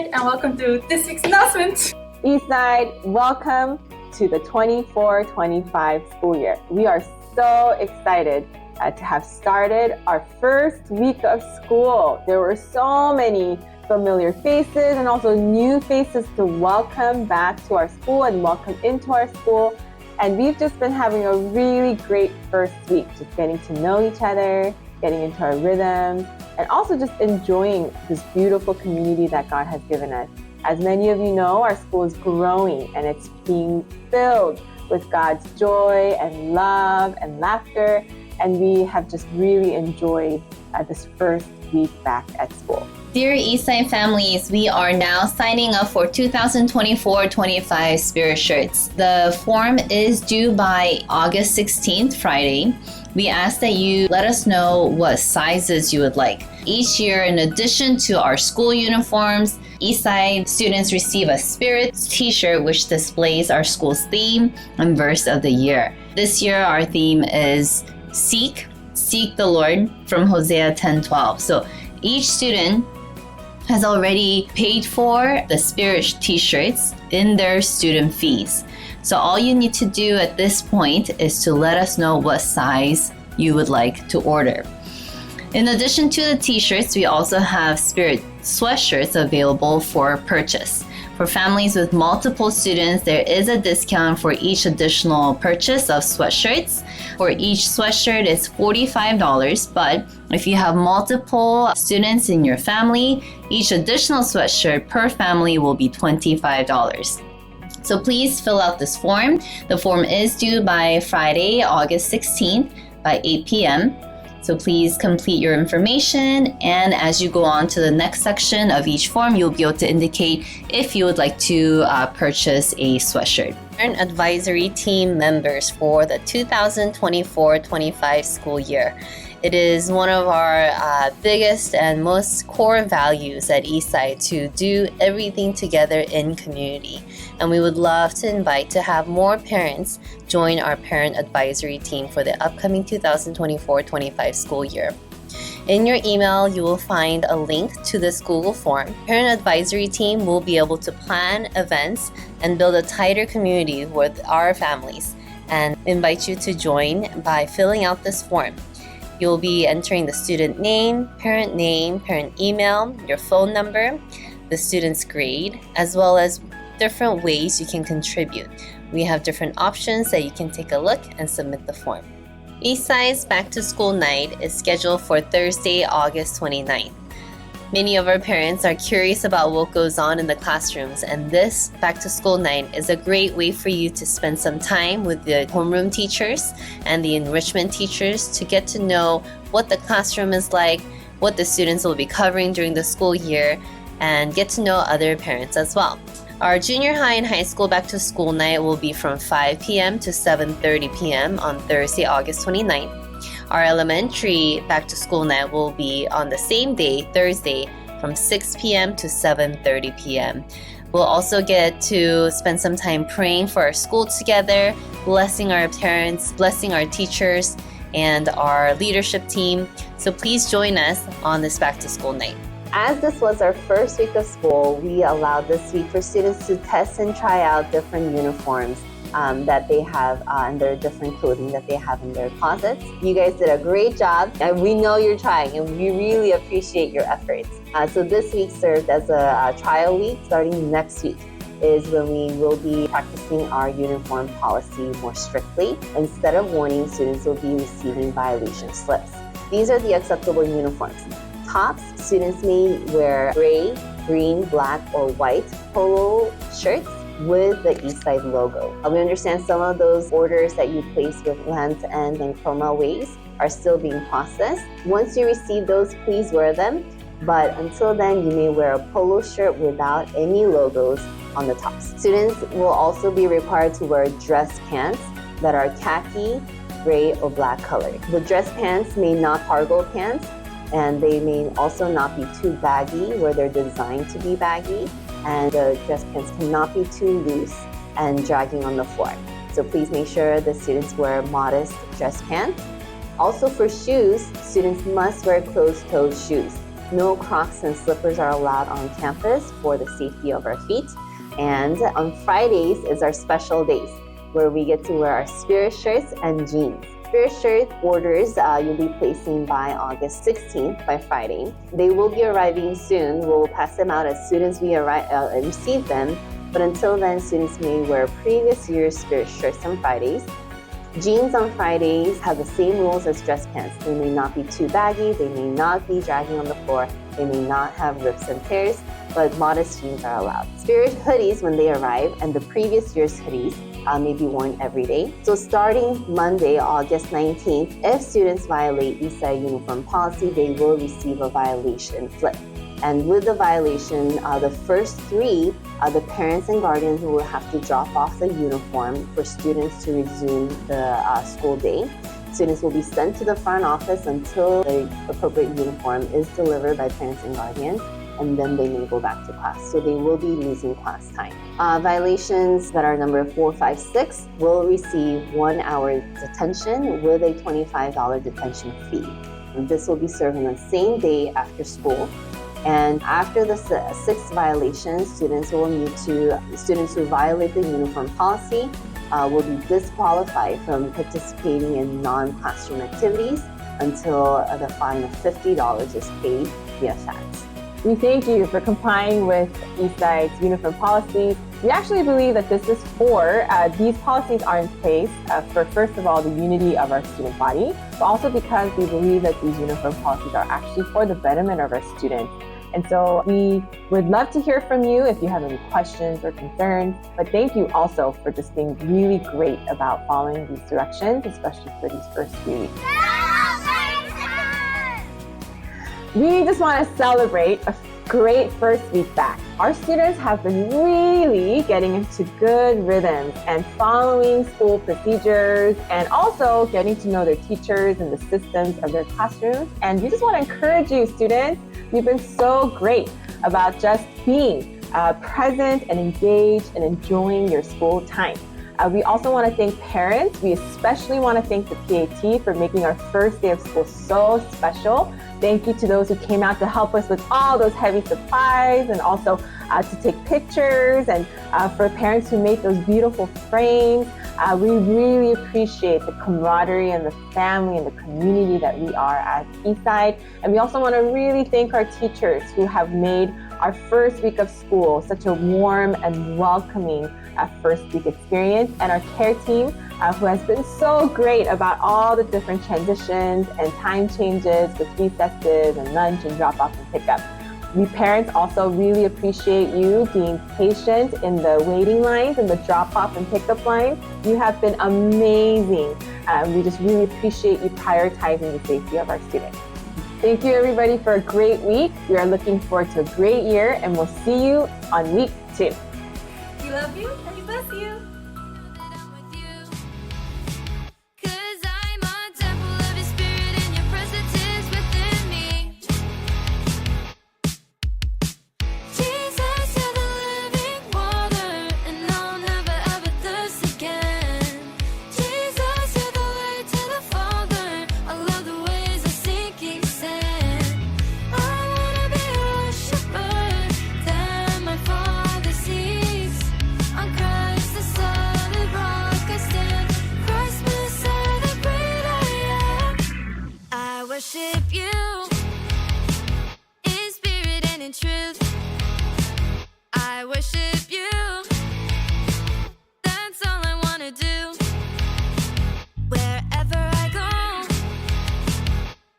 Eastside, and welcome to this week's announcement. Eastside, welcome to the 24-25 school year. We are so excited to have started our first week of school. There were so many familiar faces and also new faces to welcome back to our school and welcome into our school. And we've just been having a really great first week, just getting to know each other, getting into our rhythms, and also just enjoying this beautiful community that God has given us. As many of you know, our school is growing and it's being filled with God's joy and love and laughter. And we have just really enjoyed this first week back at school. Dear Eastside families, we are now signing up for 2024-25 Spirit Shirts. The form is due by August 16th, Friday. We ask that you let us know what sizes you would like. Each year, in addition to our school uniforms, Eastside students receive a Spirit t-shirt which displays our school's theme and verse of the year. This year, our theme is Seek the Lord from Hosea 10:12. So each student has already paid for the Spirit t-shirts in their student fees. So all you need to do at this point is to let us know what size you would like to order. In addition to the t-shirts, we also have Spirit sweatshirts available for purchase. For families with multiple students, there is a discount for each additional purchase of sweatshirts. For each sweatshirt, it's $45, but if you have multiple students in your family, each additional sweatshirt per family will be $25. So please fill out this form. The form is due by Friday, August 16th by 8 p.m. So please complete your information, and as you go on to the next section of each form, you'll be able to indicate if you would like to purchase a sweatshirt. Parent advisory team members for the 2024-25 school year. It is one of our biggest and most core values at Eastside to do everything together in community. And we would love to invite to have more parents join our parent advisory team for the upcoming 2024-25 school year. In your email, you will find a link to this Google form. Parent advisory team will be able to plan events and build a tighter community with our families and invite you to join by filling out this form. You'll be entering the student name, parent email, your phone number, the student's grade, as well as different ways you can contribute. We have different options that you can take a look and submit the form. Eastside's Back to School Night is scheduled for Thursday, August 29th. Many of our parents are curious about what goes on in the classrooms, and this Back to School Night is a great way for you to spend some time with the homeroom teachers and the enrichment teachers to get to know what the classroom is like, what the students will be covering during the school year, and get to know other parents as well. Our junior high and high school back to school night will be from 5 p.m. to 7:30 p.m. on Thursday, August 29th. Our elementary back to school night will be on the same day, Thursday, from 6 p.m. to 7:30 p.m. We'll also get to spend some time praying for our school together, blessing our parents, blessing our teachers, and our leadership team. So please join us on this back to school night. As this was our first week of school, we allowed this week for students to test and try out different uniforms that they have and their different clothing that they have in their closets. You guys did a great job, and we know you're trying, and we really appreciate your efforts. So this week served as a trial week. Starting next week is when we will be practicing our uniform policy more strictly. Instead of warning, students will be receiving violation slips. These are the acceptable uniforms. Tops, students may wear gray, green, black, or white polo shirts with the Eastside logo. We understand some of those orders that you placed with Lands' End and Chroma Waves are still being processed. Once you receive those, please wear them. But until then, you may wear a polo shirt without any logos on the tops. Students will also be required to wear dress pants that are khaki, gray, or black colored. The dress pants may not be cargo pants, and they may also not be too baggy where they're designed to be baggy, and the dress pants cannot be too loose and dragging on the floor. So please make sure the students wear modest dress pants. Also for shoes, students must wear closed-toed shoes. No Crocs and slippers are allowed on campus for the safety of our feet. And on Fridays is our special days where we get to wear our Spirit shirts and jeans. Spirit shirt orders you'll be placing by August 16th, by Friday. They will be arriving soon. We'll pass them out as soon as we receive them. But until then, students may wear previous year's Spirit shirts on Fridays. Jeans on Fridays have the same rules as dress pants. They may not be too baggy, they may not be dragging on the floor, they may not have rips and tears, but modest jeans are allowed. Spirit hoodies, when they arrive, and the previous year's hoodies may be worn every day. So starting Monday, August 19th, if students violate Eastside uniform policy, they will receive a violation slip. And with the violation, the first three, the parents and guardians will have to drop off the uniform for students to resume the school day. Students will be sent to the front office until the appropriate uniform is delivered by parents and guardians, and then they may go back to class. So they will be losing class time. Violations that are number 4, 5, 6 will receive 1 hour detention with a $25 detention fee. And this will be served on the same day after school. And after the 6th violation, students who violate the uniform policy will be disqualified from participating in non-classroom activities until the fine of $50 is paid via fax. We thank you for complying with Eastside's uniform policy. We actually believe that this is these policies are in place for, first of all, the unity of our student body, but also because we believe that these uniform policies are actually for the betterment of our students. And so we would love to hear from you if you have any questions or concerns, but thank you also for just being really great about following these directions, especially for these first few weeks. We just want to celebrate a great first week back. Our students have been really getting into good rhythms and following school procedures and also getting to know their teachers and the systems of their classrooms. And we just want to encourage you, students. You've been so great about just being present and engaged and enjoying your school time. We also want to thank parents. We especially want to thank the PAT for making our first day of school so special. Thank you to those who came out to help us with all those heavy supplies and also to take pictures, and for parents who made those beautiful frames. We really appreciate the camaraderie and the family and the community that we are at Eastside. And we also want to really thank our teachers who have made our first week of school such a warm and welcoming first week experience, and our care team who has been so great about all the different transitions and time changes with recesses and lunch and drop off and pickup. We parents also really appreciate you being patient in the waiting lines and the drop off and pickup lines. You have been amazing. We just really appreciate you prioritizing the safety of our students. Thank you everybody for a great week. We are looking forward to a great year, and we'll see you on week 2. We love you and we bless you. Worship you in spirit and in truth. I worship you. That's all I want to do. Wherever I go,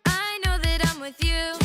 I know that I'm with you.